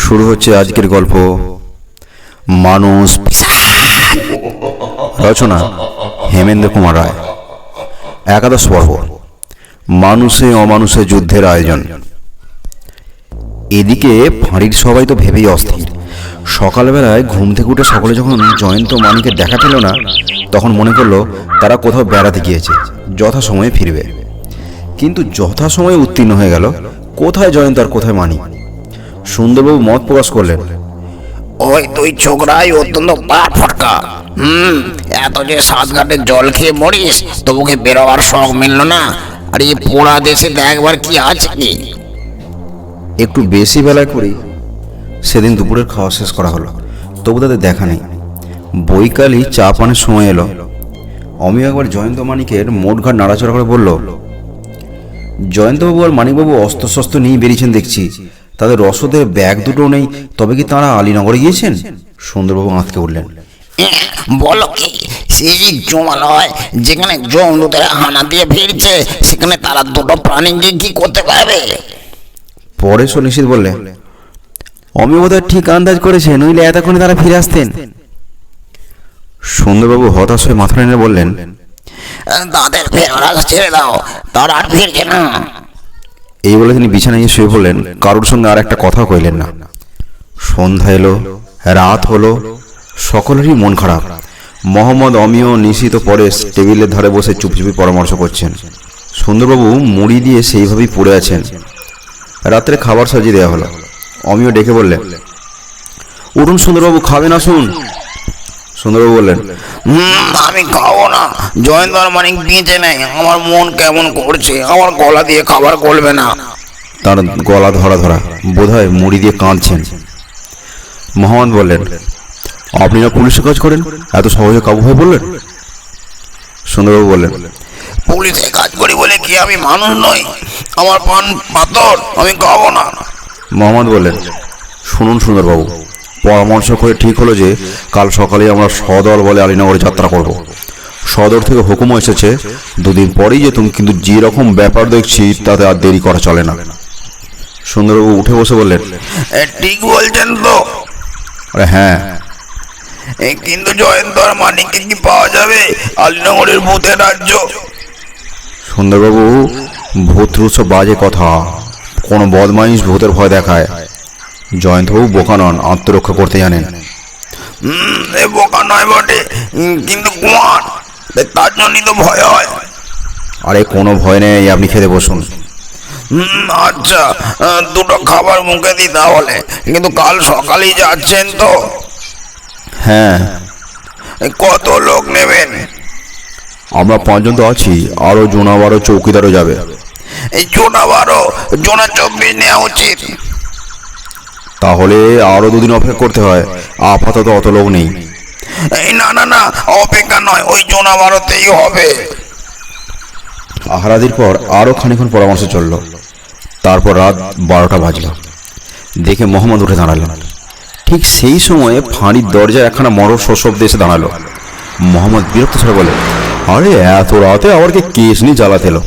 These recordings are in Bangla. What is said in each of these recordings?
শুরু হচ্ছে আজকের গল্প মানুষ। রচনা হেমেন্দ্র কুমার রায়। একাদশ পর্ব, মানুষে অমানুষে যুদ্ধের আয়োজন। এদিকে ফাঁড়ির সবাই তো ভেবেই অস্থির। সকালবেলায় ঘুম থেকে উঠে সকলে যখন জয়ন্ত মানিকের দেখা পেল না, তখন মনে করলো তারা কোথাও বেড়াতে গিয়েছে, যথাসময়ে ফিরবে। কিন্তু যথাসময়ে উত্তীর্ণ হয়ে গেল, কোথায় জয়ন্ত আর কোথায় মানিক। সুন্দরবাবু মত প্রকাশ করলেন, ওই দুই ছোকরাই অত্যন্ত পাট ফটকা। এত যে সাতঘাটের জল খেয়ে মরিস, তবুকে বেরোবার শখ মিলল না। আর এই পোড়া দেশে দেখবার কি আছে কি? একটু বেশি বেলায় করি সেদিন দুপুরের খাওয়া শেষ করা হলো, তবু তাদের দেখা নেই। বৈকালই চা পানের সময় এলো। অমিয় একবার জয়ন্ত মানিকের মোটঘাট নাড়াচড়া করে বলল, জয়ন্তবাবু আর মানিকবাবু অস্ত্রশস্ত্র নিয়ে বেরিয়েছেন দেখছি, তাদের রসদের ব্যাগ দুটো নেই, তবে কি তাঁরা আলীনগরে গিয়েছেন? সুন্দরবাবু আঁতকে উঠলেন। বলো কি, সেই জমালয় যেখানে জমদূতের হানা দিয়ে ফিরছে, সেখানে তারা দুটো প্রাণীকে কি করতে পারবে? পরে সুনিশ্চিত বললে, অমিয় বোধহয় ঠিক আন্দাজ করেছে, নইলে এতক্ষণে তারা ফিরে আসতেন। সুন্দরবাবু হতাশ হয়ে মাথা নেড়ে বললেন, তাদের ফেরার আশা ছেড়ে দাও, তারা আর ফিরছে না। এই বলে তিনি বিছানায় গিয়ে শুয়ে পড়লেন, কারোর সঙ্গে আর একটা কথাও কইলেন না। সন্ধ্যা এলো, রাত হলো, সকলেরই মন খারাপ। মোহাম্মদ, অমিয়, নিশিত, পরেশ টেবিলের ধারে বসে চুপচুপি পরামর্শ করছেন। সুন্দরবাবু মুড়ি দিয়ে সেইভাবেই পড়ে আছেন। রাত্রে খাবার সাজিয়ে দেওয়া হলো। অমিয় ডেকে বললেন, উঠুন সুন্দরবাবু, খাবেন, আসুন। সুন্দরবাবু বললেন, আমি খাবো না। জয়ন্ত আর মানিক বেঁচে নেই, আমার মন কেমন করছে, আমার গলা দিয়ে খাবার গলবে না। তার গলা ধরা ধরা, বোধহয় মুড়ি দিয়ে কাঁদছেন। মোহাম্মদ বললেন, আপনি না পুলিশের কাজ করেন, এত সহজে কাবু হয়ে বললেন? সুন্দরবাবু বললেন, পুলিশে কাজ করি বলে কি আমি মানুষ নই? আমার পান পাথর, আমি খাবো না। মোহাম্মদ বললেন, শুনুন সুন্দরবাবু, পরামর্শ করে ঠিক হলো যে কাল সকালে আমরা সদর বলে আলীনগরে যাত্রা করব। সদর থেকে হুকুম এসেছে দুদিন পরেই যেতুম, কিন্তু যেরকম ব্যাপার দেখছি তাতে আর দেরি করা চলে না। সুন্দরবাবু উঠে বসে বললেন, ঠিক বলছেন তো? আরে হ্যাঁ। কিন্তু জয়ন্ত আর মানিককে কি পাওয়া যাবে? আলীনগরের ভূতের রাজ্য। সুন্দরবাবু, ভূত সব বাজে কথা। কোনো বদমাইশ ভূতের ভয় দেখায়। জয়ন্তবাবু বোকা নন, আত্মরক্ষা করতে জানেন। বোকা নয় বটে, কিন্তু কুমার, তার জন্যই তো ভয় হয়। আরে কোনো ভয় নেই, আপনি খেতে বসুন। আচ্ছা, দুটো খাবার মুখে দিই তাহলে। কিন্তু কাল সকালেই যাচ্ছেন তো? হ্যাঁ। কত লোক নেবেন? আমরা 5 জন তো আছি, আরো জোনা 12 চৌকিদারও যাবে। এই জোনা 12, জোনা 24 নেওয়া উচিত। তাহলে আরো 2 দিন অপেক্ষা করতে হয়, আপাতত অত লোক নেই। এই না না না, অপেক্ষা নয়, ওই জোনা 12তেই হবে। আহারাদির পর আরো খানিক্ষণ পরামর্শ চলল। তারপর রাত 12টা বাজল। দেখে মোহাম্মদ উঠে দাঁড়ালেন। ঠিক সেই সময়ে ফাঁড়ির দরজায় একখানা মরর সশব্দে এসে দাঁড়ালো। মোহাম্মদ বিরক্ত স্বরে বলে, আরে এত রাতে আবার কে কেস নিয়ে জ্বালাতে এলো?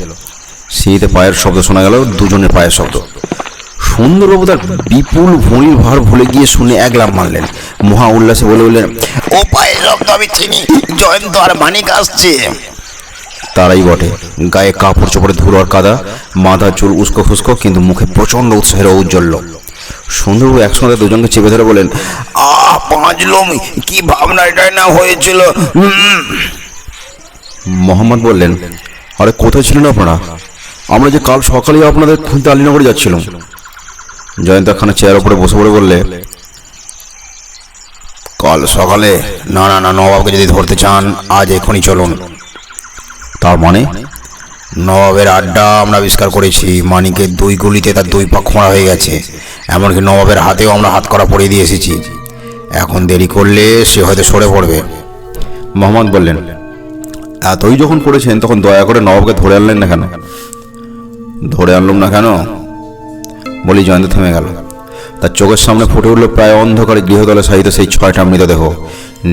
শীতে পায়ের শব্দ শোনা গেল, দুজনের পায়ের শব্দ। সুন্দরবাবু তার বিপুল ভুঁড়ির ভার ভুলে গিয়ে শুনে এক লাফ মারলেন। মহা উল্লাসে বলে উঠলেন, ও পায়ের শব্দ আমি চিনি, জয়ন্ত আর মানিক আসছে। তারাই বটে। গায়ে কাপড় চোপড়ে ধুলো আর কাদা, মাথা চুল উস্কো ফুস্কো, কিন্তু মুখে প্রচন্ড উৎসাহের ঔজ্জ্বল্য। সুন্দরবাবু একসঙ্গে দুজনকে চেপে ধরে বলেন, 5 লোক, কি ভাবনা এটাই না হয়েছিল। মোহাম্মদ বললেন, আরে কোথায় ছিলেন আপনারা? আমরা যে কাল সকালে আপনাদের খুঁজতে আলীনগরে যাচ্ছিলাম। জয়ন্ত একখানা চেয়ার উপরে বসে পড়ে বললে, কাল সকালে? না না না, নবাবকে যদি ধরতে চান আজ এখনই চলুন। তার মানে? নবাবের আড্ডা আমরা আবিষ্কার করেছি। মানিকের 2 গুলিতে তার 2 পা খোঁড়া হয়ে গেছে। এমনকি নবাবের হাতেও আমরা হাতকড়া পরিয়ে দিয়ে এসেছি। এখন দেরি করলে সে হয়তো সরে পড়বে। মোহাম্মদ বললেন, এতই যখন পড়েছেন তখন দয়া করে নবাবকে ধরে আনলেন না কেন? ধরে আনলাম না কেন বলি জয়ন্ত থেমে গেল। তার চোখের সামনে ফুটে উঠল প্রায় অন্ধকারে গৃহতলে সাহিত সেই 6টা মৃতদেহ।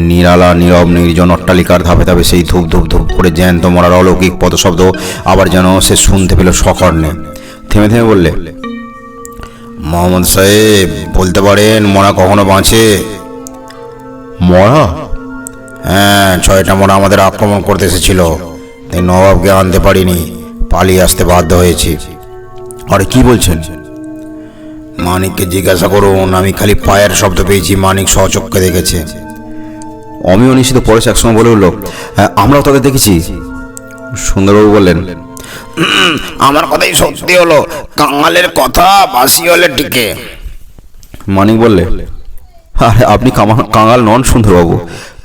নিরালা নীরব নির্জন অট্টালিকার ধাপে ধাপে সেই ধূপ ধূপ ধূপ করে জ্যান্ত মরার অলৌকিক পদশব্দ আবার যেন সে শুনতে পেল সকর্ণে। থেমে থেমে বললে, মোহাম্মদ সাহেব বলতে পারেন মরা কখনো বাঁচে? মরা? হ্যাঁ, 6টা মরা আমাদের আক্রমণ করতে এসেছিল, তাই নবাবকে আনতে পারিনি, পালিয়ে আসতে বাধ্য হয়েছি। আরে কি বলছেন? মানিককে জিজ্ঞাসা করুন, আমি খালি পায়ের শব্দ পেয়েছি, মানিক স্বচক্ষে দেখেছে। অমিয় নিশ্চিত পরেশ একসময় বলে উঠল, হ্যাঁ আমরাও তাদের দেখেছি। সুন্দরবাবু বললেন, আমার কথাই সত্যি হলো, কাঙালের কথা বাসি হলে টিকে। মানিক বললে, আরে আপনি কাঙাল নন সুন্দরবাবু,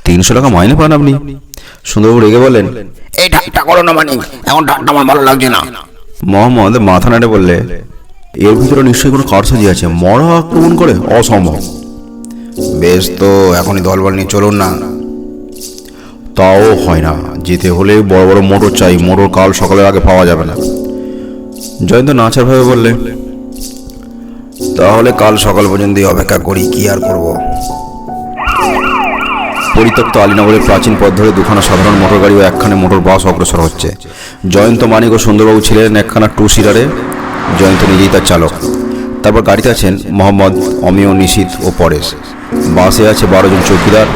300 টাকা মাইনে পান আপনি। সুন্দরবাবু রেগে বললেন, এই ঠাট্টা করো না মানিক, এখন ঠাট্টা আমার ভালো লাগছে না। মোহাম্মদ মাথা নাড়ে বললে, এর ভিতরে নিশ্চয়ই কোনো কারসাজি আছে, মরা আক্রমণ করে অসম্ভব। বেশ, তো এখনই দলবল নিয়ে চলুন না। তাও হয় না, যেতে হলে বড় বড় মোটর চাই, মোটর কাল সকালের আগে পাওয়া যাবে না। জয়ন্ত নাচার ভাবে বললে, তাহলে কাল সকাল পর্যন্ত অপেক্ষা করি, কি আর করব। পরিত্যক্ত আলীনগরের প্রাচীন পথ ধরে দুখানা সাধারণ মোটর গাড়ি ও একখানে মোটর বাস অগ্রসর হচ্ছে। জয়ন্ত, মানিক ও সুন্দরবাবু ছিলেন একখানা টু সিটারে, জয়ন্ত নিজেই তার চালক। তারপর গাড়িতে আছেন মোহাম্মদ, অমিয়, নিশীথ ও পরেশ। বাসে আছে 12 জন চৌকিদার,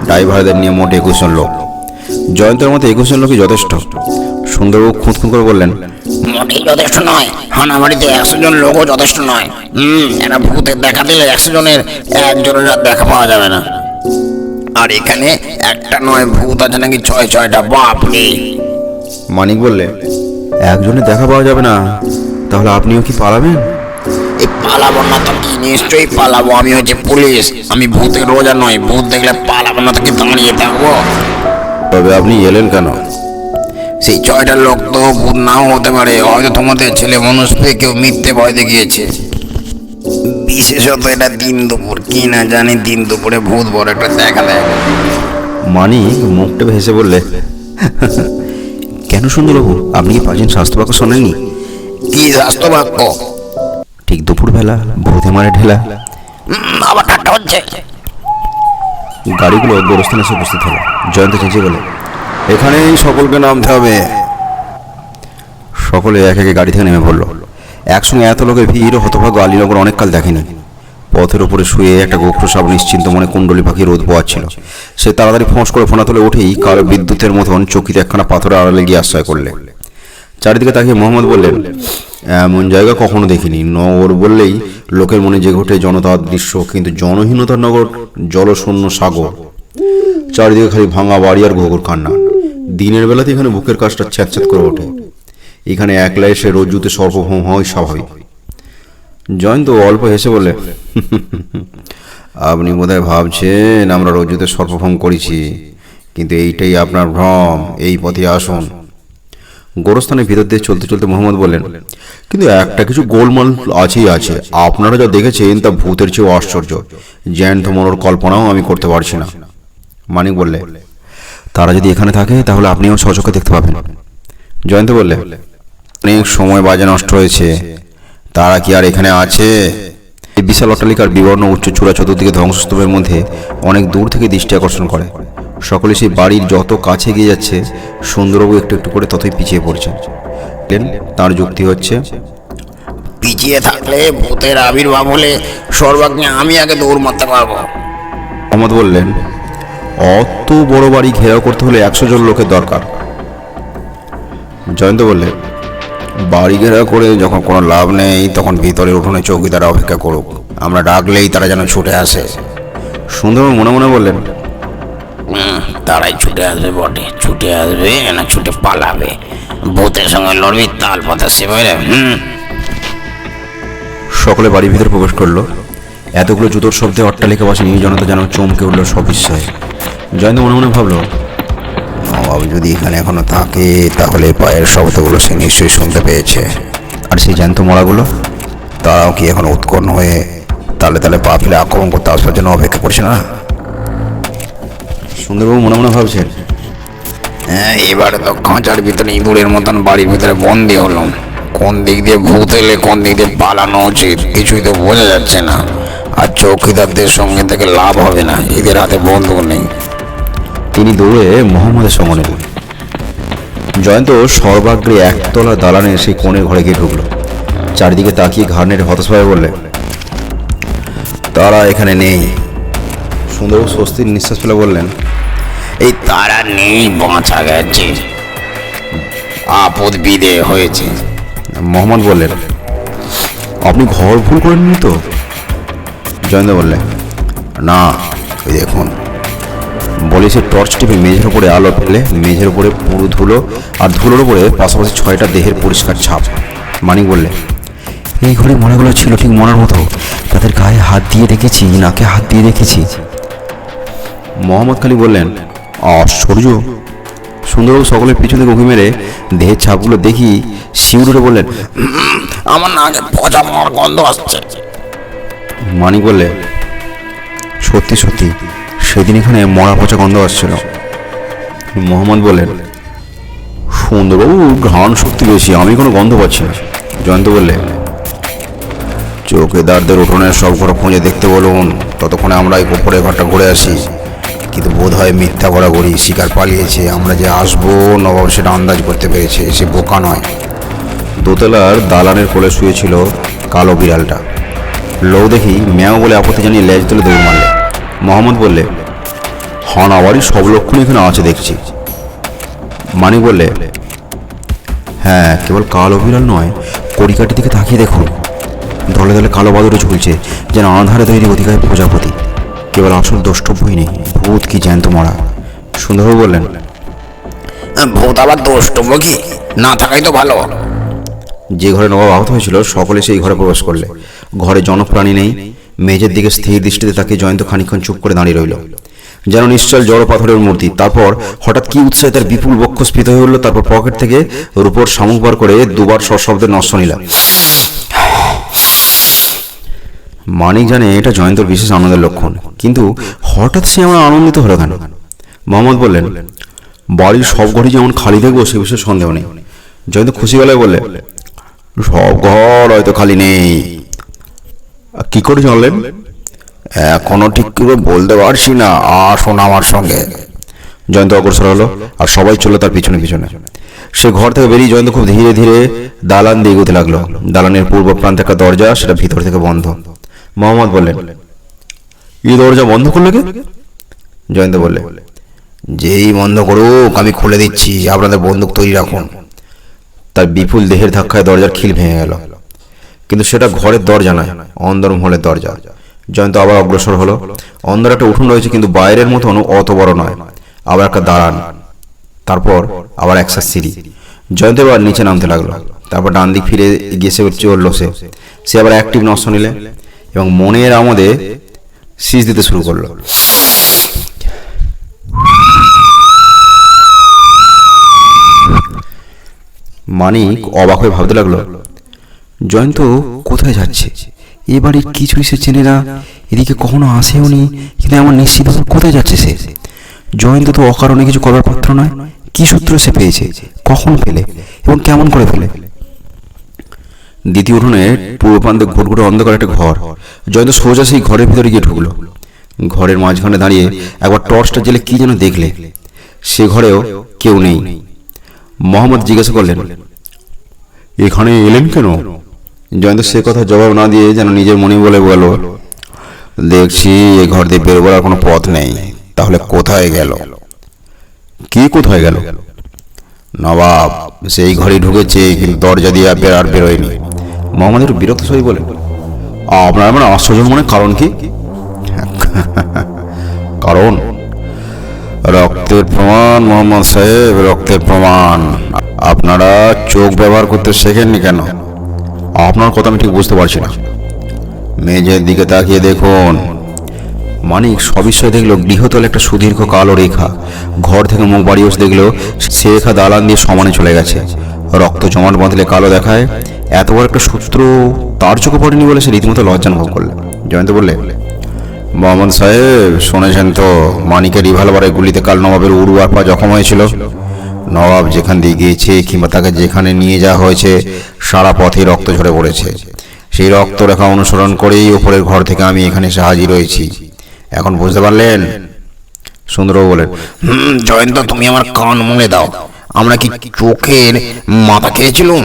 ড্রাইভারদের নিয়ে মোট 21 জন লোক। জয়ন্তের মতে 21 জন লোকই যথেষ্ট। সুন্দরবাবু খুঁতখুঁত করে বললেন, মোটেই যথেষ্ট নয়, হানাবাড়িতে 100 জন লোকও যথেষ্ট নয়। এরা ভূতের দেখা দিলে 100 জনের 1 জনের আর দেখা পাওয়া যাবে না। আর এখানে একটা নয়, ভূত আছে নাকি 6-6টা, বাপরে। মানিক বললে, একজনের দেখা পাওয়া যাবে না, তাহলে আপনিও কি পালাবেন? এই পালাবো না তো কি, নিশ্চয়ই পালাবো, আমি হচ্ছে পুলিশ, আমি ভূতের রোজা নয়, ভূত দেখলে পালাবো না তো কি দাঁড়িয়ে থাকবো? তবে আপনি এলেন কেন? সেই 6টা লোক তো ভূত নাও হতে পারে, হয়তো তোমাদের ছেলে মানুষ পেয়ে কেউ মিথ্যে ভয় দেখিয়েছে। বিশেষত এটা দিন দুপুর, কি না জানি দিন দুপুরে ভূত বড় একটা দেখা দেয়। মানিক মুখটা ভেসে বললে, কেন সুন্দরবাবু, আপনি কি প্রাচীন শাস্ত্রবাক্য শোনেননি? কি স্বাস্থ্য বাক্য? ঠিক দুপুরবেলা ভূতে মারে ঢেলা। আবার ঠাট্টা হচ্ছে। গাড়িগুলো গোরস্থানে এসে উপস্থিত হলো। জয়ন্ত চেঁচিয়ে বলে, এখানেই সকলকে নামতে হবে। সকলে এক একে গাড়ি থেকে নেমে পড়ল। একসঙ্গে এত লোকের ভিড় হতভাগ্য আলীনগর অনেককাল দেখেনি। পথের ওপরে শুয়ে একটা গোখরো সাপ নিশ্চিন্ত মনে কুণ্ডলী পাখি রোদ পোয়াচ্ছিল। সে তাড়াতাড়ি ফোঁস করে ফোনা তুলে উঠেই কারো বিদ্যুতের মতন চকিতে একখানা পাথরের আড়ালে গিয়ে আশ্রয় করলে। চারিদিকে তাকিয়ে মোহাম্মদ বললেন, এমন জায়গা কখনো দেখিনি। নগর বললেই লোকের মনে যে ঘটে জনতার দৃশ্য, কিন্তু জনহীনতার নগর জলশূন্য সাগর। চারিদিকে খালি ভাঙা বাড়ি আর ঘুঘুর কান্না। দিনের বেলাতে এখানে বুকের কাজটা ছ্যাঁত করে ওঠে। এখানে একলা এসে রজ্জুতে সর্বভৌম হয় স্বাভাবিক। জয়ন্ত অল্প হেসে বলে, আপনি বোধহয় ভাবছেন আমরা রজ্জুতে সর্বভৌম করেছি, কিন্তু এইটাই আপনার ভ্রম। এই পথে আসুন। গোরস্থানের ভিতর দিয়ে চলতে চলতে মোহাম্মদ বললেন, কিন্তু একটা কিছু গোলমাল আছেই আছে। আপনারা যা দেখেছেন তা ভূতের চেয়েও আশ্চর্য। জ্যান্ত মনোর কল্পনাও আমি করতে পারছি না। মানিক বললে, তারা যদি এখানে থাকে তাহলে আপনিও স্বচক্ষে দেখতে পাবেন। জয়ন্ত বললে, অনেক সময় বাজে নষ্ট হয়েছে, তারা কি আর এখানে আছে? এই বিশাল অট্টালিকার বিবর্ণ উচ্চ চূড়া চতুর্দিকে ধ্বংসস্তূপের মধ্যে অনেক দূর থেকে দৃষ্টি আকর্ষণ করে। সকলে সেই বাড়ির যত কাছে গিয়ে যাচ্ছে, সুন্দরবাবু একটু একটু করে ততই পিছিয়ে পড়ছেন। তার যুক্তি হচ্ছে, পিছিয়ে থাকলে ভূতের আবির্ভাব হলে সর্বাগ্নে আমি আগে দৌড় মারতে পারবো। মোহাম্মদ বললেন, অত বড় বাড়ি ঘেরাও করতে হলে 100 জন লোকের দরকার। জয়ন্ত বললে, বাড়ি ঘেরাও করে যখন কোনো লাভ নেই, তখন ভিতরের উঠোনে চৌকিদার অপেক্ষা করুক, আমরা ডাকলেই তারা যেন ছুটে আসে। সুন্দরবাবু মনে মনে বললেন, তারাই ছুটে আসবে বটে, ছুটে আসবে না ছুটে পালাবে। ভূতের সঙ্গে লড়বি, তাল পাতা সে বাইরে। সকলে বাড়ির ভিতরে প্রবেশ করলো। এতগুলো জুতোর শব্দে অট্টালিকাবাসী নির্জনতা যেন চমকে উঠল সবিস্ময়ে। জয়ন্ত মনে মনে ভাবল, নবাব যদি এখানে এখনো থাকে তাহলে পায়ের শব্দগুলো সে নিশ্চয়ই শুনতে পেয়েছে। আর সেই জ্যান্ত মরাগুলো, তারাও কি এখন উৎকণ্ঠ হয়ে তালে তালে পা ফেলে আক্রমণ করতে আসবার জন্য অপেক্ষা করছে না? সুন্দরবাবু মনে মনে ভাবছেন, হ্যাঁ, এবারে তো খাঁচার ভিতরে ইঁদুরের মতন বাড়ির ভিতরে বন্দি হলাম। কোন দিক দিয়ে ভূত এলে কোন দিক দিয়ে পালানো উচিত কিছুই তো বোঝা যাচ্ছে না। আর চৌকিদারদের সঙ্গে থেকে লাভ হবে না, এদের হাতে বন্দুক নেই। তিনি দৌড়ে মোহাম্মদের সঙ্গে নিলেন। জয়ন্ত সর্বাগ্রে একতলা দালানে সেই কোণের ঘরে গিয়ে ঢুকলো। চারিদিকে তাকিয়ে ঘাড় নেড়ে হতাশ হয়ে বললে, তারা এখানে নেই। সুন্দরবাবু স্বস্তির নিঃশ্বাস ফেলে বললেন, এই তারা নেই, বাঁচা গেছে, আপদ বিদে হয়েছে। মোহাম্মদ বললেন, আপনি ঘর ভুল করেননি তো? জয়ন্ত বললেন, না, ওই দেখুন। বলে সে টর্চ টিপে মেঝের উপরে আলো ফেলে মেঝের উপরে পুরো ধুলো, আর ধুলোর উপরে পাশাপাশি 6টা দেহের পরিষ্কার ছাপ। মানিক বললে, এই ঘরে মনেগুলো ছিল ঠিক মনের মতো, তাদের গায়ে হাত দিয়ে দেখেছি, নাকে হাত দিয়ে দেখেছি। মোহাম্মদ খালি বললেন, আশ্চর্য। সুন্দরবাবু সকলের পিছনে উঁকি মেরে দেহের ছাপগুলো দেখি শিউরে বললেন, আমার নাকে পচা মার গন্ধ আসছে। মানিক বললে, সত্যি সত্যি সেদিন এখানে মরা পচা গন্ধ আসছিল। মোহাম্মদ বললেন, সুন্দরবাবু ঘ্রাণ শক্তি বেশি, আমি কোনো গন্ধ পাচ্ছি না। জয়ন্ত বললে, চৌকিদারদের উঠোনের সব ঘর খুঁজে দেখতে বলুন, ততক্ষণে আমরা এই উপরে ঘরটা ঘুরে আসি। কিন্তু বোধ হয় মিথ্যা গড়াগড়ি, শিকার পালিয়েছে, আমরা যে আসবো নবাব সেটা আন্দাজ করতে পেরেছে, সে বোকা নয়। দোতলার দালানের কোলে শুয়েছিল কালো বিড়ালটা। লোক দেখি ম্যাও বলে আপত্তি জানিয়ে লেজ তুলে দৌড় মারলে। মোহাম্মদ বললে, হানাবাড়ির সব লক্ষণ এখানে আছে দেখছি। মানিক বললে, হ্যাঁ, কেবল কালো বিড়াল নয়, কড়িকাটির দিকে তাকিয়ে দেখুন, দলে দলে কালো বাদুড়ে ঝুলছে, যেন আধারে তৈরি অধিকায় প্রজাপতি। কেবল আসল দ্রষ্টব্যই নেই, ভূত কি জ্যান্ত মরা। সুন্দরবাবু বললেন, ভূত আবার দ্রষ্টব্য কি? না থাকাই তো ভালো। যে ঘরে নবাব আহত হয়েছিল সকলে সেই ঘরে প্রবেশ করলে। ঘরে জনপ্রাণী নেই। মেঝের দিকে স্থির দৃষ্টিতে তাকে জয়ন্ত খানিকক্ষণ চুপ করে দাঁড়িয়ে রইল, যেন নিশ্চল জড় পাথরের মূর্তি। তারপর হঠাৎ কি উৎসাহে তার বিপুল বক্ষ স্ফীত হয়ে উঠল। তারপর পকেট থেকে রূপোর শামুক বার করে দুবার সশব্দে নস্য নিল। মানিক জানে এটা জয়ন্তর বিশেষ আনন্দের লক্ষণ, কিন্তু হঠাৎ সে আমার আনন্দিত হলো কেন? মোহাম্মদ বললেন, বাড়ির সব ঘরই যেমন খালি দেখবো সে বিষয়ে সন্দেহ নেই। জয়ন্ত খুশি গলায় বললে, সব ঘর হয়তো খালি নেই। কি করে জানলেন? এখনো ঠিক করে বলতে পারছি না, আসুন আমার সঙ্গে। জয়ন্ত অগ্রসর হলো, আর সবাই চললো তার পিছনে পিছনে। সে ঘর থেকে বেরিয়ে জয়ন্ত খুব ধীরে ধীরে দালান দিয়ে এগোতে লাগলো। দালানের পূর্ব প্রান্তে একটা দরজা, সেটা ভিতর থেকে বন্ধ। মোহাম্মদ বললেন, এই দরজা বন্ধ করলে কে? জয়ন্ত বললে, যেই বন্ধ করুক আমি খুলে দিচ্ছি, আপনাদের বন্দুক তৈরি রাখুন। তার বিপুল দেহের ধাক্কায় দরজার খিল ভেঙে গেল, কিন্তু সেটা ঘরের দরজা নয়, অন্দরমহলের দরজা। জয়ন্ত আবার অগ্রসর হলো। অন্দর একটা উঠোন রয়েছে, কিন্তু বাইরের মতন অত বড় নয়। আবার একটা দালান, তারপর আবার একটা সিঁড়ি। জয়ন্ত এবার নিচে নামতে লাগলো। তারপর ডান দিক ফিরে গিয়ে সে চললো। সে আবার অ্যাক্টিভ নস্য নিলে এবং মনের আমোদে শীষ দিতে শুরু করলো। মানিক অবাক হয়ে ভাবতে লাগলো, জয়ন্ত কোথায় যাচ্ছে? এ বাড়ির কিছুই সে চেনে না, এদিকে কখনো আসেও নি, কিন্তু এমন নিশ্চিত কোথায় যাচ্ছে সে? জয়ন্ত তো অকারণে কিছু করবার পাত্র নয়। কি সূত্র সে পেয়েছে, কখন পেলে এবং কেমন করে পেলে? দ্বিতীয় উঠোনে পূর্ব প্রান্তে ঘুটঘুটে অন্ধকার একটা ঘর। জয়ন্ত সোজা সেই ঘরের ভিতরে গিয়ে ঢুকলো। ঘরের মাঝখানে দাঁড়িয়ে একবার টর্চটা জেলে কি যেন দেখলে। সে ঘরেও কেউ নেই। মোহাম্মদ জিজ্ঞাসা করলেন, এখানে এলেন কেন? জয়ন্ত সে কথা জবাব না দিয়ে যেন নিজের মনে বলে গেল, দেখছি এ ঘর দিয়ে বেরোবার আর কোনো পথ নেই, তাহলে কোথায় গেল? কি কোথায় গেল? নবাব সেই ঘরে ঢুকেছে, কিন্তু দরজা দিয়ে আর বেরোয়নি। মোহাম্মদ একটু বিরক্ত সই বলে, আপনার মানে আশ্চর্য মনে কারণ কি? কারণ রক্তের প্রমাণ মোহাম্মদ সাহেব, রক্তের প্রমাণ। আপনারা চোখ ব্যবহার করতে শেখেননি কেন? আপনার কথা আমি ঠিক বুঝতে পারছি না। মেঝের দিকে তাকিয়ে দেখুন। মানিক সবিষয়ে দেখলো গৃহতলে একটা সুদীর্ঘ কালো রেখা। ঘর থেকে মুখ বাড়িয়ে এসে দেখলো সে রেখা দালান দিয়ে সমানে চলে গেছে। রক্ত জমাট বাঁধলে কালো দেখায়, এত বড় একটা সূত্র তার চোখে পড়েনি বলে সে রীতিমতো লজ্জা অনুভব করলেন। জয়ন্ত বললে, মোহাম্মদ সাহেব শুনেছেন তো, মানিকের রিভলভারের গুলিতে কাল নবাবের উড়ু আর পা জখম হয়েছিল। নবাব যেখান দিয়ে গিয়েছে কিংবা তাকে যেখানে নিয়ে যাওয়া হয়েছে সারা পথে রক্ত ঝরে পড়েছে। সেই রক্তরেখা অনুসরণ করেই ওপরের ঘর থেকে আমি এখানে এসে হাজির হয়েছি। এখন বুঝতে পারলেন? সুন্দরবাবু বলেন, জয়ন্ত তুমি আমার কান মুলে দাও। আমরা কি চোখের মাথা খেয়েছিলুম?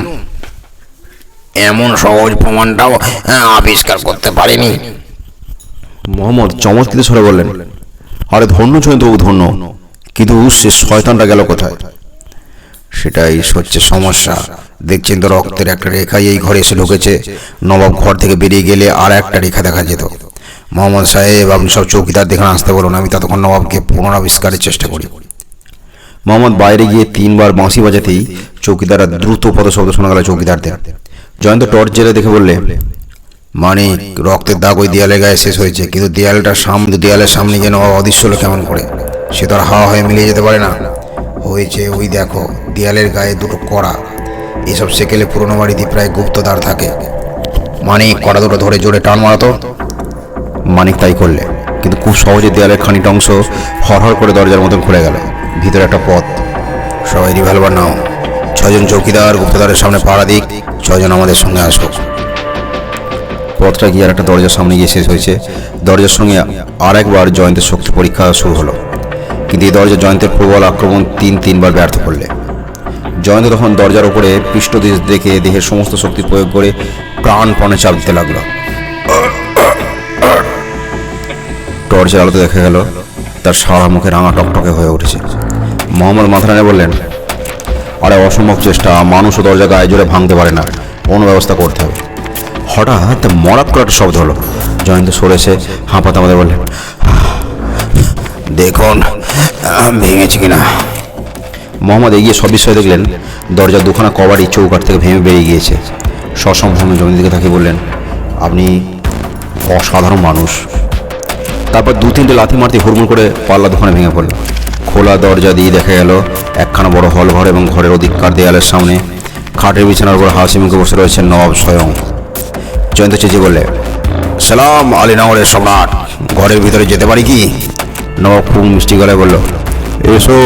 এমন সহজ প্রমাণটাও আবিষ্কার করতে পারিনি। মোহাম্মদ চমৎকৃত স্বরে বললেন, আরে ধন্য জয়ন্তবাবু ধন্য, কিন্তু সে শয়তানটা গেল কোথায়? সেটাই হচ্ছে সমস্যা। দেখছেন তো রক্তের একটা রেখা এই ঘরে এসে ঢুকেছে। নবাব ঘর থেকে বেরিয়ে গেলে আর একটা রেখা দেখা যেত। মোহাম্মদ সাহেব, আপনি সব চৌকিদার দেখে আসতে বলুন, আমি ততক্ষণ নবাবকে পুনরাবিষ্কারের চেষ্টা করি। মোহাম্মদ বাইরে গিয়ে 3বার বাঁশি বাজাতেই চৌকিদাররা দ্রুত পদশব্দ শোনা গেল চৌকিদারদের। জয়ন্ত টর্চ জেলে দেখে বললে, মানিক, রক্তের দাগ ওই দেয়ালের গায়ে শেষ হয়েছে, কিন্তু দেয়ালের সামনে যেন অদৃশ্য হলো কেমন করে। সে তো আর হাওয়া হয়ে মিলিয়ে যেতে পারে না। হয়েছে ওই দেখো, দেয়ালের গায়ে দুটো কড়া। এসব সেকেলে পুরনো বাড়িতে প্রায় গুপ্তদ্বার থাকে। মানিক, কড়া দুটো ধরে জোরে টান মারাতো। মানিক তাই করলে, কিন্তু খুব সহজে দেয়ালের খানিকটা অংশ হরহর করে দরজার মতন খুলে গেল। ভিতরে একটা পথ। সবাই রিভলভার নাও। 6জন চৌকিদার গুপ্তদ্বারের সামনে পাহারা দিক। 6জন আমাদের সঙ্গে আসো। পথটা গিয়ে আর একটা দরজার সামনে গিয়ে শেষ হয়েছে। দরজার সঙ্গে আর একবার জয়ন্তের শক্তি পরীক্ষা শুরু হলো, কিন্তু এই দরজা জয়ন্তের প্রবল আক্রমণ 3বার ব্যর্থ করলে। জয়ন্ত তখন দরজার ওপরে পৃষ্ঠদেশ দেখে দেহের সমস্ত শক্তি প্রয়োগ করে প্রাণপণে চাপ দিতে লাগলো। টর্চের আলোতে দেখা গেল তার সারা মুখে রাঙা টকটকে হয়ে উঠেছে। মোহাম্মদ মাথা নেড়ে বললেন, আরে অসম্ভব চেষ্টা, মানুষও দরজা গায়ে জোরে ভাঙতে পারে না, অন্য ব্যবস্থা করতে হবে। হঠাৎ মরাত করে একটা শব্দ হলো। জয়ন্ত সরেছে হাঁপাতে আমাদের বললেন, দেখুন ভেঙেছে কিনা। মোহাম্মদ এগিয়ে সব বিষয় দেখলেন দরজার দুখানা কবারই চৌকাঠ থেকে ভেঙে বেরিয়ে গিয়েছে। সসম্ভ্রমে জমির দিকে তাকিয়ে বললেন, আপনি অসাধারণ মানুষ। তারপর 2-3টে লাথি মারতে হুড়মুড় করে পাল্লা দুখানে ভেঙে পড়ল। খোলা দরজা দিয়ে দেখা গেল একখানা বড় হল ঘর, এবং ঘরের অধিককার দেয়ালের সামনে খাটের বিছানার উপর হাসি মুখে বসে রয়েছেন নবাব স্বয়ং। জয়ন্ত চেঁচিয়ে বললে, সালাম আলীনগরের সম্রাট, ঘরের ভিতরে যেতে পারি কি? নবাব খুব মিষ্টি গলায় বলল, এসো।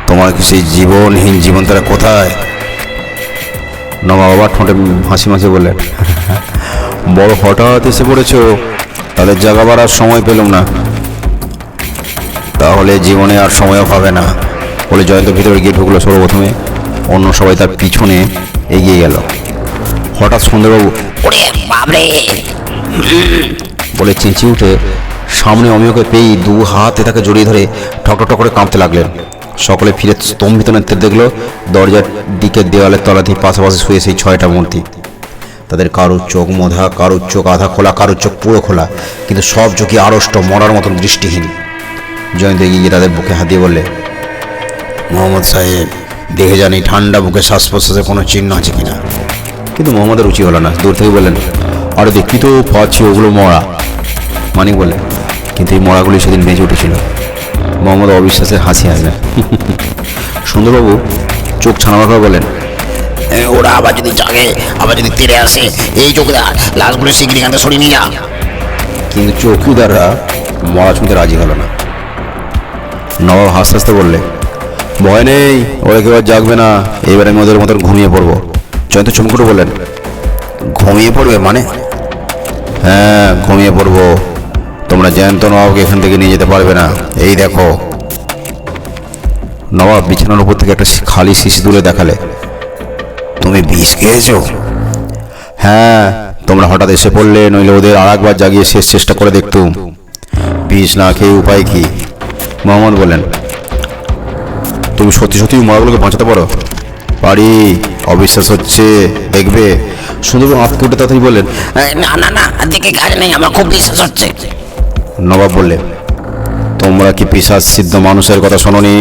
তোমার কি সেই জীবনহীন জীবন তারা কোথায়? নবাব আবার ঠোঁটে হাসি মাসি বললেন, বড় হঠাৎ এসে পড়েছো, তাদের জাগাবার আর সময় পেলাম না। তাহলে জীবনে আর সময়ও পাবে না। বলে জয়ন্ত ভিতরে গিয়ে ঢুকলো সর্বপ্রথমে। অন্য সবাই তার পিছনে এগিয়ে গেল। হঠাৎ সুন্দরবাবু ওরে বাবরে বলে চেঁচিয়ে উঠে সামনে অমিয়কে পেয়েই 2 হাতে তাকে জড়িয়ে ধরে ঠক করে কাঁপতে লাগলেন। সকলে ফিরে স্তম্ভিত নেত্রে দেখল দরজার দিকের দেওয়ালের তলাতেই পাশাপাশি শুয়ে সেই 6টা মূর্তি। তাদের কারুর চোখ মোধা, কারুর চোখ আধা খোলা, কারুর চোখ পুরো খোলা, কিন্তু সব চোখই আড়ষ্ট, মরার মতন দৃষ্টিহীন। জয়ন্ত এগিয়ে গিয়ে তাদের বুকে হাত দিয়ে বললে, মোহাম্মদ সাহেব, দেখে জানি ঠান্ডা বুকে শ্বাস প্রশ্বাসের কোনো চিহ্ন আছে কিনা। কিন্তু মোহাম্মদের রুচি হলো না। দূর থেকে বললেন, আরে দেখি তো পাচ্ছি ওগুলো মরা। মানিক বললেন, কিন্তু এই মরাগুলি সেদিন বেঁচে উঠেছিল। মোহাম্মদ অবিশ্বাসের হাসি হাসলেন। সুন্দরবাবু চোখ ছানাবার করে বলেন, ওরা আবার যদি জাগে, আবার যদি তেড়ে আসে, এই চৌকিদার লাশগুলো শিগগিরি এখান থেকে সরিয়ে নিয়ে যা। কিন্তু চৌকিদাররা মরা শুনতে রাজি হলো না। নবাব হাসতে হাসতে বললে, ভয় নেই, ওরা কেউ আর জাগবে না, এবারে আমি ওদের মতন ঘুমিয়ে পড়বো। জয়ন্ত চমকুটে বললেন, ঘুমিয়ে পড়বে মানে? হ্যাঁ, ঘুমিয়ে পড়বো। তোমরা জ্যান্ত নবাবকে এখান থেকে নিয়ে যেতে পারবে না। এই দেখো। নবাব বিছানার উপর থেকে একটা খালি শিশি তুলে দেখালে। তুমি বিষ খেয়েছো? হ্যাঁ, তোমরা হঠাৎ এসে পড়লে, নইলে ওদের আর একবার জাগিয়ে শেষ চেষ্টা করে দেখতুম। বিষ না খেয়ে উপায় কি? মোহাম্মদ বললেন, তুমি সত্যি সত্যি মরাগুলোকে বাঁচাতে পারো? পারি। অবিশ্বাস হচ্ছে, দেখবে। সুন্দরবাবু আঁতকে উঠে তাড়াতাড়ি বললেন, না না না, দেখে কাজ নেই, আমার খুব বিশ্বাস হচ্ছে। নবাব বললেন, তোমরা কি পিশাচ সিদ্ধ মানুষের কথা শোনোনি?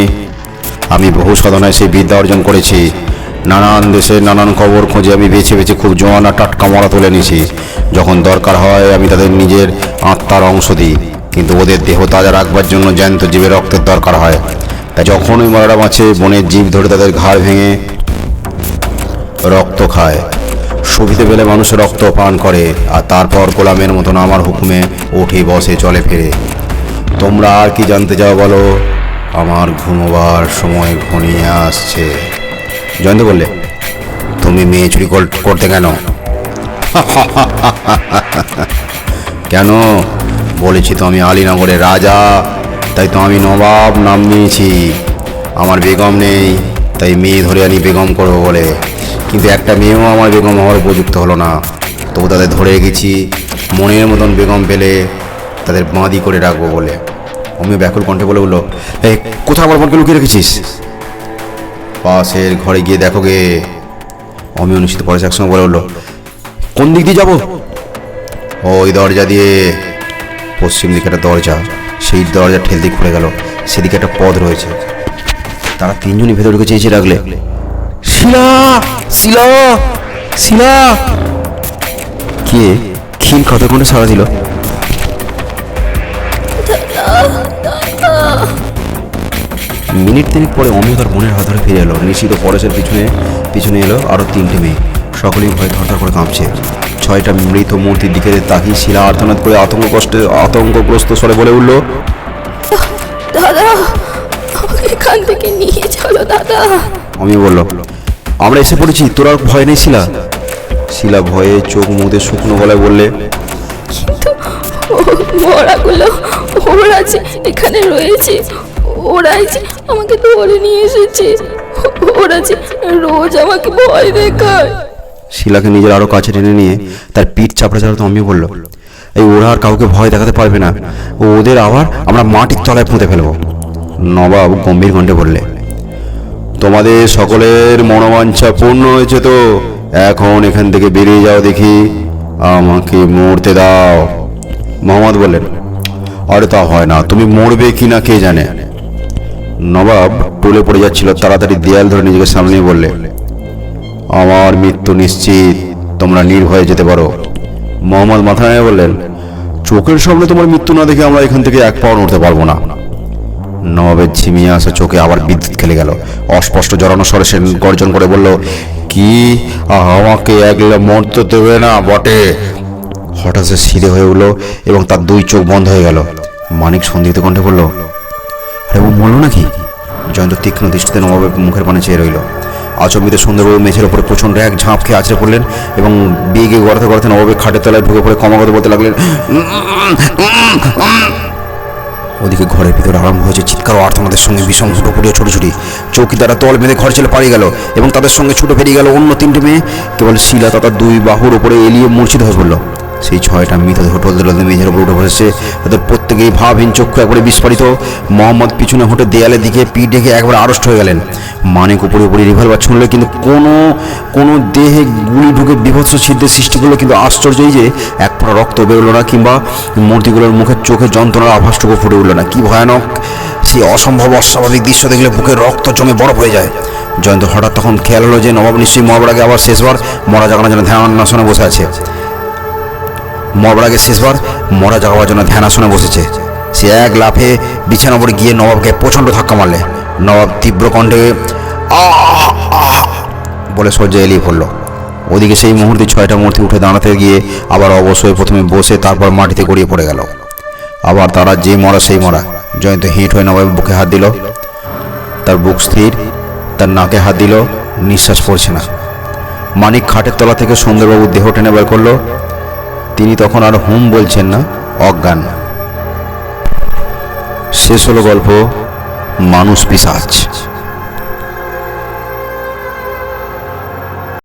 আমি বহু সাধনায় সেই বিদ্যা অর্জন করেছি। নানান দেশের নানান খবর খুঁজে আমি বেছে বেছে খুব জোয়ান আর টাটকা মরা তুলে নিয়েছি। যখন দরকার হয় আমি তাদের নিজের আত্মার অংশ দিই, কিন্তু ওদের দেহ তাজা রাখবার জন্য জ্যান্ত জীবের রক্তের দরকার হয়। তাই যখন ওই মরারা বাঁচে, বনের জীব ধরে তাদের ঘাড় ভেঙে রক্ত খায়। সুবিধে পেলে মানুষের রক্ত পান করে, আর তারপর গোলামের মতন আমার হুকুমে ওঠে বসে চলে ফেরে। তোমরা আর কি জানতে চাও বলো? আমার ঘুমোবার সময় ঘনিয়ে আসছে। জয়ন্ত বললে, তুমি মেয়ে চুরি করতে কেন? কেন? বলেছি তো আমি আলীনগরের রাজা, তাই তো আমি নবাব নাম নিয়েছি। আমার বেগম নেই, তাই মেয়ে ধরে আনি বেগম করবো বলে। কিন্তু একটা মেয়েও আমার বেগম হওয়ার উপযুক্ত হলো না, তবু তাদের ধরে গেছি। মনের মতন বেগম পেলে তাদের বাঁধি করে রাখবো বলে। অমিয় ব্যাকুল কণ্ঠে বলে উঠল, এই কোথায় আমার বোনকে লুকিয়ে রেখেছিস? পাশের ঘরে গিয়ে দেখো গে। অমিয় নিশ্চিত পরে একসঙ্গে বলে উঠল, কোন দিক দিয়ে যাবো? ওই দরজা দিয়ে। পশ্চিম দিকে একটা দরজা, সেই দরজা ঠেলতে খুলে গেল। সেদিকে একটা পথ রয়েছে। তারা তিনজনই ভেতরে ঢুকে চেয়েছে রাখলে, শিলা, শিলা, শিলা। কে ক্ষীণ কথা কোণে সাড়া দিল। মিনিট তিনেক পরে অমিয় তার বোনের হাত ধরে ফিরে এলো। নিশ্চিত পরেশের পিছনে এলো আরো তিনটে মেয়ে। সকলেই ভয়ে থরথর করে কাঁপছে। ছয়টা মৃত মূর্তির দিকে তাকিয়ে শিলা আর্তনাদ করে আতঙ্কগ্রস্ত স্বরে বলে উঠল, দাদা, আমাকে এখান থেকে নিয়ে চলো দাদা। অমিয় বলল, আমরা এসে পড়েছি, তোর আর ভয় নেই শিলা? শিলা ভয়ে চোখ মুদে শুকনো গলায় বললে, কিন্তু মরাগুলো ওরা যে এখানে রয়েছে, ওরাই যে আমাকে ধরে নিয়ে এসেছে, ওরা যে রোজ আমাকে ভয় দেখায়। শিলাকে নিজের আরো কাছে টেনে নিয়ে তার পিঠ চাপড়ে চালাতে অমিয় বলল, এই ওরা আর কাউকে ভয় দেখাতে পারবে না, ওদের আবার আমরা মাটির তলায় পুঁতে ফেলবো। নবাব গম্ভীর কণ্ঠে বললে, তোমাদের সকলের মনোবাঞ্ছা পূর্ণ হয়েছে তো? এখন এখান থেকে বেরিয়ে যাও দেখি, আমাকে মরতে দাও। মোহাম্মদ বললেন, আরে তা হয় না, তুমি মরবে কিনা কে জানে। নবাব টলে পড়ে যাচ্ছিল, তাড়াতাড়ি দেয়াল ধরে নিজেকে সামনে নিয়ে বললে, আমার মৃত্যু নিশ্চিত, তোমরা নির্ভয়ে যেতে পারো। মোহাম্মদ মাথা নিয়ে বললেন, চোখের সামনে তোমার মৃত্যু না দেখে আমরা এখান থেকে এক পাও নড়তে পারবো না। নবাবের ঝিমিয়ে আসা চোখে আবার বিদ্যুৎ খেলে গেল। অস্পষ্ট জড়ানো স্বরে সে গর্জন করে বলল, কি আমাকে একলা মরতে দেবে না বটে? হঠাৎ সে সিধে হয়ে উঠল এবং তার দুই চোখ বন্ধ হয়ে গেল। মানিক সন্দিগ্ধ কণ্ঠে বলল, আরে ও মরল নাকি? জয়ন্ত তীক্ষ্ণ দৃষ্টিতে নবাবের মুখের পানে চেয়ে রইল। আচম্বিত সুন্দরবাবু মেঝের ওপরে প্রচণ্ড এক ঝাঁপ খেয়ে আছড়ে পড়লেন এবং বেগে গড়াতে গড়াতে নবাবের খাটের তলায় ঢুকে পড়ে ক্রমাগত বলতে লাগলেন। ওদিকে ঘরের ভিতরে আরম্ভ হয়েছে চিৎকার ও আর্তনাদের সঙ্গে বিষম হুটোপুটি ও ছোটাছুটি। চৌকিদারা তল বেঁধে ঘর ছেলে পালিয়ে গেল এবং তাদের সঙ্গে ছুটে বেরিয়ে গেল অন্য তিনটে মেয়ে। কেবল শিলা তার দুই বাহুর উপরে এলিয়ে মূর্ছিত হয়ে পড়ল। সেই ছয়টা মৃতদেহ টোলতে মেঝের উপরে উঠে বসেছে, তাদের প্রত্যেকেই ভাবহীন চক্ষু একবারে বিস্ফারিত। মোহাম্মদ পিছনে হটে দেয়ালের দিকে পিঠ ঢেকে একবার আড়ষ্ট হয়ে গেলেন। মানিক উপরে উপরে রিভলভার ছুঁড়ল, কিন্তু কোনো দেহে গুলি ঢুকে বিভৎস ছিদ্রের সৃষ্টি করলো। কিন্তু আশ্চর্যই যে এক ফোঁটা রক্ত বেরোলো না, কিংবা মূর্তিগুলোর মুখের চোখে যন্ত্রণার আভাসটুকু ফুটে উঠল না। কি ভয়ানক সেই অসম্ভব অস্বাভাবিক দৃশ্য দেখলে বুকের রক্ত জমে বরফ হয়ে যায়। জয়ন্ত হঠাৎ তখন খেয়াল হলো যে নবাব নিশ্চয়ই মরবার আগে আবার শেষবার মরা জাগানোর জন্য ধ্যানাসনে বসে আছে। মরবার আগে শেষবার মরা জাগাবার জন্য ধ্যানাসনে বসেছে। সে এক লাফে বিছানা উপরে গিয়ে নবাবকে প্রচণ্ড ধাক্কা মারলে। নবাব তীব্র কণ্ঠে বলে শয্যায় এলিয়ে পড়ল। ওদিকে সেই মুহূর্তে ছয়টা মূর্তি উঠে দাঁড়াতে গিয়ে আবার অবশ্যই প্রথমে বসে তারপর মাটিতে গড়িয়ে পড়ে গেল। আবার তারা যে মরা সেই মরা। জয়ন্ত হিট হয়ে নবাবের বুকে হাত দিল। তার বুক স্থির, তার নাকে হাত দিল, নিঃশ্বাস পড়ছে না। মানিক খাটের তলা থেকে সুন্দরবাবুর দেহ টেনে বের করলো। তিনি তখন আর হুম বলছেন না, অজ্ঞান। শেষ হলো গল্প মানুষ পিশাচ।